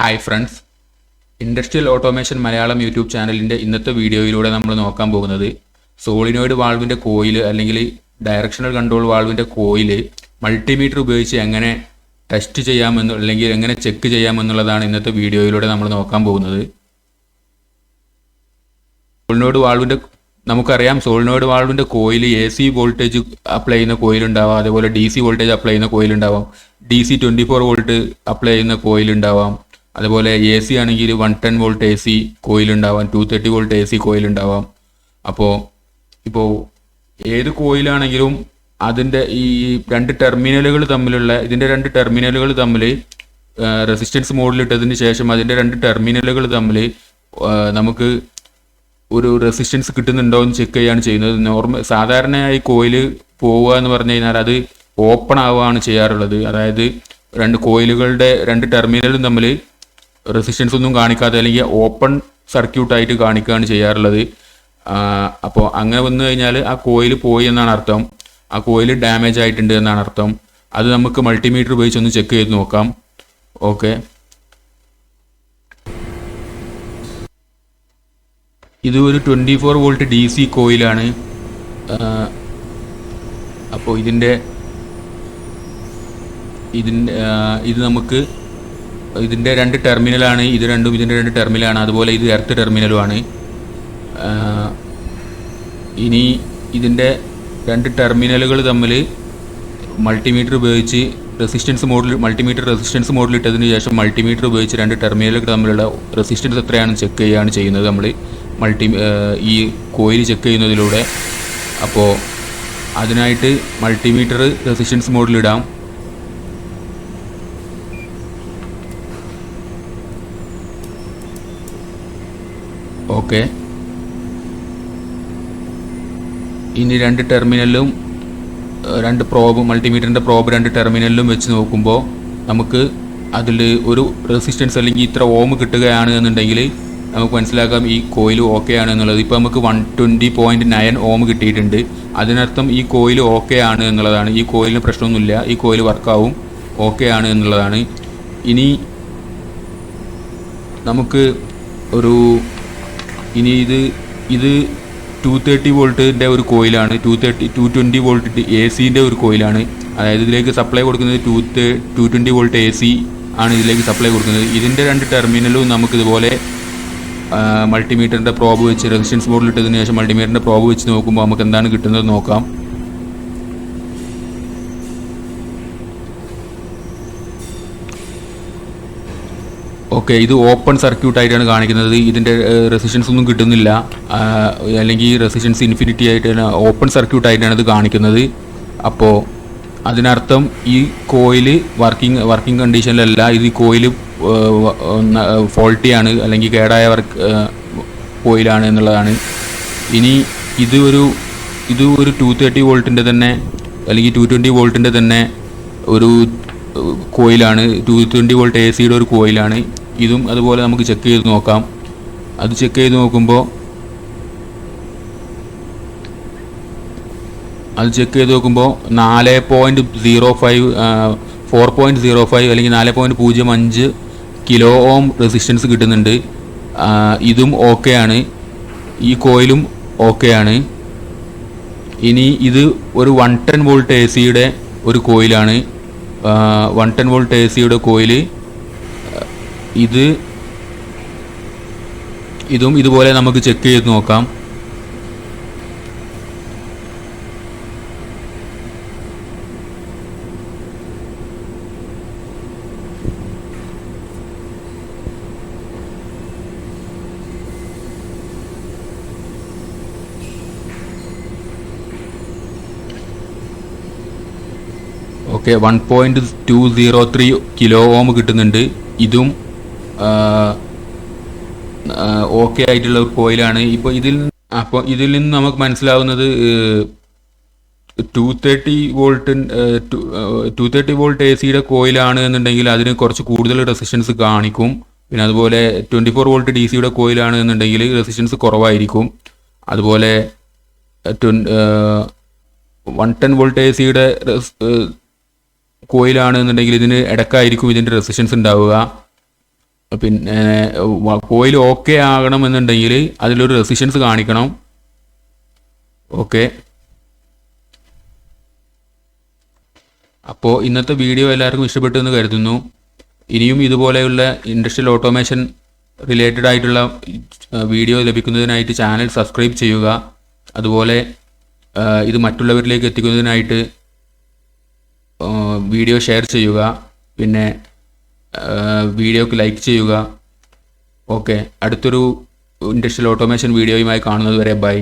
Hi friends, industrial automation Malayalam YouTube ചാനലിൻ്റെ ഇന്നത്തെ വീഡിയോയിലൂടെ നമ്മൾ നോക്കാൻ പോകുന്നത് സോളിനോയിഡ് വാൾവിൻ്റെ കോയിൽ അല്ലെങ്കിൽ ഡയറക്ഷണൽ കൺട്രോൾ വാൾവിൻ്റെ കോയിൽ മൾട്ടിമീറ്റർ ഉപയോഗിച്ച് എങ്ങനെ ടെസ്റ്റ് ചെയ്യാമെന്ന് അല്ലെങ്കിൽ എങ്ങനെ ചെക്ക് ചെയ്യാമെന്നുള്ളതാണ് ഇന്നത്തെ വീഡിയോയിലൂടെ നമ്മൾ നോക്കാൻ പോകുന്നത്. സോളിനോയിഡ് വാൾവിൻ്റെ നമുക്കറിയാം, സോളിനോയിഡ് വാൾവിൻ്റെ കോയിൽ AC വോൾട്ടേജ് അപ്ലൈ ചെയ്യുന്ന കോയിലുണ്ടാവാം, അതേപോലെ DC വോൾട്ടേജ് അപ്ലൈ ചെയ്യുന്ന കോയിലുണ്ടാവാം, DC 24 വോൾട്ട് അപ്ലൈ ചെയ്യുന്ന കോയിലുണ്ടാവാം, അതുപോലെ AC ആണെങ്കിൽ 110 വോൾട്ട് AC കോയിലുണ്ടാവാം, 230 വോൾട്ട് AC കോയിലുണ്ടാവാം. ഇപ്പോൾ ഏത് കോയിലാണെങ്കിലും അതിൻ്റെ ഈ രണ്ട് ടെർമിനലുകൾ തമ്മിൽ റെസിസ്റ്റൻസ് മോഡിലിട്ടതിന് ശേഷം അതിൻ്റെ രണ്ട് ടെർമിനലുകൾ തമ്മിൽ നമുക്ക് ഒരു റെസിസ്റ്റൻസ് കിട്ടുന്നുണ്ടോ എന്ന് ചെക്ക് ചെയ്യാണ് ചെയ്യുന്നത്. സാധാരണയായി കോയിൽ പോവുക എന്ന് പറഞ്ഞു കഴിഞ്ഞാൽ അത് ഓപ്പൺ ആവുകയാണ് ചെയ്യാറുള്ളത്. അതായത് രണ്ട് കോയിലുകളുടെ രണ്ട് ടെർമിനലും തമ്മിൽ റെസിസ്റ്റൻസ് ഒന്നും കാണിക്കാതെ അല്ലെങ്കിൽ ഓപ്പൺ സർക്യൂട്ടായിട്ട് കാണിക്കുകയാണ് ചെയ്യാറുള്ളത്. അപ്പോൾ അങ്ങനെ വന്നു കഴിഞ്ഞാൽ ആ കോയിൽ പോയി എന്നാണ് അർത്ഥം, ആ കോയിൽ ഡാമേജ് ആയിട്ടുണ്ട് എന്നാണ് അർത്ഥം. അത് നമുക്ക് മൾട്ടിമീറ്റർ ഉപയോഗിച്ച് ഒന്ന് ചെക്ക് ചെയ്ത് നോക്കാം. ഓക്കെ, ഇത് ഒരു 24 വോൾട്ട് DC കോയിലാണ്. അപ്പോൾ ഇത് നമുക്ക് ഇതിൻ്റെ രണ്ട് ടെർമിനലാണ്, ഇതിൻ്റെ രണ്ട് ടെർമിനലാണ്, അതുപോലെ ഇത് എർത്ത് ടെർമിനലുമാണ്. ഇനി ഇതിൻ്റെ രണ്ട് ടെർമിനലുകൾ തമ്മിൽ മൾട്ടിമീറ്റർ ഉപയോഗിച്ച് മൾട്ടിമീറ്റർ റെസിസ്റ്റൻസ് മോഡിൽ ഇട്ടതിന് ശേഷം മൾട്ടിമീറ്റർ ഉപയോഗിച്ച് രണ്ട് ടെർമിനലുകൾ തമ്മിലുള്ള റെസിസ്റ്റൻസ് എത്രയാണെന്ന് ചെക്ക് ചെയ്യുകയാണ് ചെയ്യുന്നത് നമ്മൾ ഈ കോയിൽ ചെക്ക് ചെയ്യുന്നതിലൂടെ. അപ്പോൾ അതിനായിട്ട് മൾട്ടിമീറ്റർ റെസിസ്റ്റൻസ് മോഡിലിടാം. ഓക്കെ, ഇനി രണ്ട് ടെർമിനലിലും മൾട്ടിമീറ്ററിൻ്റെ പ്രോബ് രണ്ട് ടെർമിനലിലും വെച്ച് നോക്കുമ്പോൾ നമുക്ക് അതിൽ ഒരു റെസിസ്റ്റൻസ് അല്ലെങ്കിൽ ഇത്ര ഓം കിട്ടുകയാണ് എന്നുണ്ടെങ്കിൽ നമുക്ക് മനസ്സിലാക്കാം ഈ കോയിൽ ഓക്കെ ആണ് എന്നുള്ളത്. ഇപ്പോൾ നമുക്ക് 120.9 ഓം കിട്ടിയിട്ടുണ്ട്. അതിനർത്ഥം ഈ കോയിൽ ഓക്കെ ആണ് എന്നുള്ളതാണ്. ഈ കോയിലിന് പ്രശ്നമൊന്നുമില്ല, ഈ കോയിൽ വർക്കാവും, ഓക്കെ ആണ് എന്നുള്ളതാണ്. ഇനി നമുക്ക് ഇത് 230 വോൾട്ടിൻ്റെ ഒരു കോയിലാണ്, 220 വോൾട്ട് AC-ൻ്റെ ഒരു കോയിലാണ്. അതായത് ഇതിലേക്ക് സപ്ലൈ കൊടുക്കുന്നത് 220 വോൾട്ട് AC ആണ് ഇതിലേക്ക് സപ്ലൈ കൊടുക്കുന്നത്. ഇതിൻ്റെ രണ്ട് ടെർമിനലും നമുക്കിതുപോലെ മൾട്ടിമീറ്ററിൻ്റെ പ്രോബ് വെച്ച് റെസിസ്റ്റൻസ് ബോർഡിൽ ഇട്ടതിന് ശേഷം മൾട്ടിമീറ്ററിൻ്റെ പ്രോബ് വെച്ച് നോക്കുമ്പോൾ നമുക്ക് എന്താണ് കിട്ടുന്നത് നോക്കാം. ഓക്കെ, ഇത് ഓപ്പൺ സർക്യൂട്ടായിട്ടാണ് കാണിക്കുന്നത്. ഇതിൻ്റെ റെസിസ്റ്റൻസ് ഒന്നും കിട്ടുന്നില്ല, അല്ലെങ്കിൽ റെസിസ്റ്റൻസ് ഇൻഫിനിറ്റി ആയിട്ടാണ്, ഓപ്പൺ സർക്യൂട്ടായിട്ടാണ് ഇത് കാണിക്കുന്നത്. അപ്പോൾ അതിനർത്ഥം ഈ കോയിൽ വർക്കിംഗ് കണ്ടീഷനിലല്ല, ഇത് ഈ കോയിൽ ഫോൾട്ടിയാണ് അല്ലെങ്കിൽ കേടായ കോയിലാണ് എന്നുള്ളതാണ്. ഇനി ഇത് ഒരു 230 വോൾട്ടിൻ്റെ തന്നെ അല്ലെങ്കിൽ 220 വോൾട്ടിൻ്റെ തന്നെ ഒരു കോയിലാണ്, 220 വോൾട്ട് AC-യുടെ ഒരു കോയിലാണ്. ഇതും അതുപോലെ നമുക്ക് ചെക്ക് ചെയ്ത് നോക്കാം. അത് ചെക്ക് ചെയ്ത് നോക്കുമ്പോൾ 4.05 അല്ലെങ്കിൽ 4.05 കിലോ ഓം റെസിസ്റ്റൻസ് കിട്ടുന്നുണ്ട്. ഇതും ഓക്കെയാണ്, ഈ കോയിലും ഓക്കെയാണ്. ഇനി ഇത് ഒരു 110 വോൾട്ട് AC-യുടെ ഒരു കോയിലാണ്, 110 വോൾട്ട് AC-യുടെ കോയിൽ. ഇതും ഇതുപോലെ നമുക്ക് ചെക്ക് ചെയ്ത് നോക്കാം. ഓക്കെ, 1.203 കിലോ ഓം കിട്ടുന്നുണ്ട്. ഇതും ഓക്കെ ആയിട്ടുള്ള ഒരു കോയിലാണ്. ഇതിൽ നിന്ന് നമുക്ക് മനസ്സിലാവുന്നത് 230 വോൾട്ട് AC-യുടെ കോയിലാണ് എന്നുണ്ടെങ്കിൽ അതിന് കുറച്ച് കൂടുതൽ റെസിസ്റ്റൻസ് കാണിക്കും. പിന്നെ അതുപോലെ 24 വോൾട്ട് DC-യുടെ കോയിലാണ് എന്നുണ്ടെങ്കിൽ റെസിസ്റ്റൻസ് കുറവായിരിക്കും. അതുപോലെ 110 വോൾട്ട് AC-യുടെ കോയിലാണ് എന്നുണ്ടെങ്കിൽ ഇതിന് ഇടക്കായിരിക്കും ഇതിൻ്റെ റെസിസ്റ്റൻസ് ഉണ്ടാവുക. പിന്നെ കോയിൽ ഓക്കെ ആകണമെന്നുണ്ടെങ്കിൽ അതിലൊരു റെസിസ്റ്റൻസ് കാണിക്കണം. ഓക്കെ, അപ്പോൾ ഇന്നത്തെ വീഡിയോ എല്ലാവർക്കും ഇഷ്ടപ്പെട്ടു എന്ന് കരുതുന്നു. ഇനിയും ഇതുപോലെയുള്ള ഇൻഡസ്ട്രിയൽ ഓട്ടോമേഷൻ റിലേറ്റഡ് ആയിട്ടുള്ള വീഡിയോ ലഭിക്കുന്നതിനായിട്ട് ചാനൽ സബ്സ്ക്രൈബ് ചെയ്യുക. അതുപോലെ ഇത് മറ്റുള്ളവരിലേക്ക് എത്തിക്കുന്നതിനായിട്ട് വീഡിയോ ഷെയർ ചെയ്യുക. പിന്നെ വീഡിയോക്ക് ലൈക്ക് ചെയ്യുക. ഓക്കെ, അടുത്തൊരു ഇൻഡസ്ട്രിയൽ ഓട്ടോമേഷൻ വീഡിയോയുമായി കാണുന്നത് വരെ ബൈ.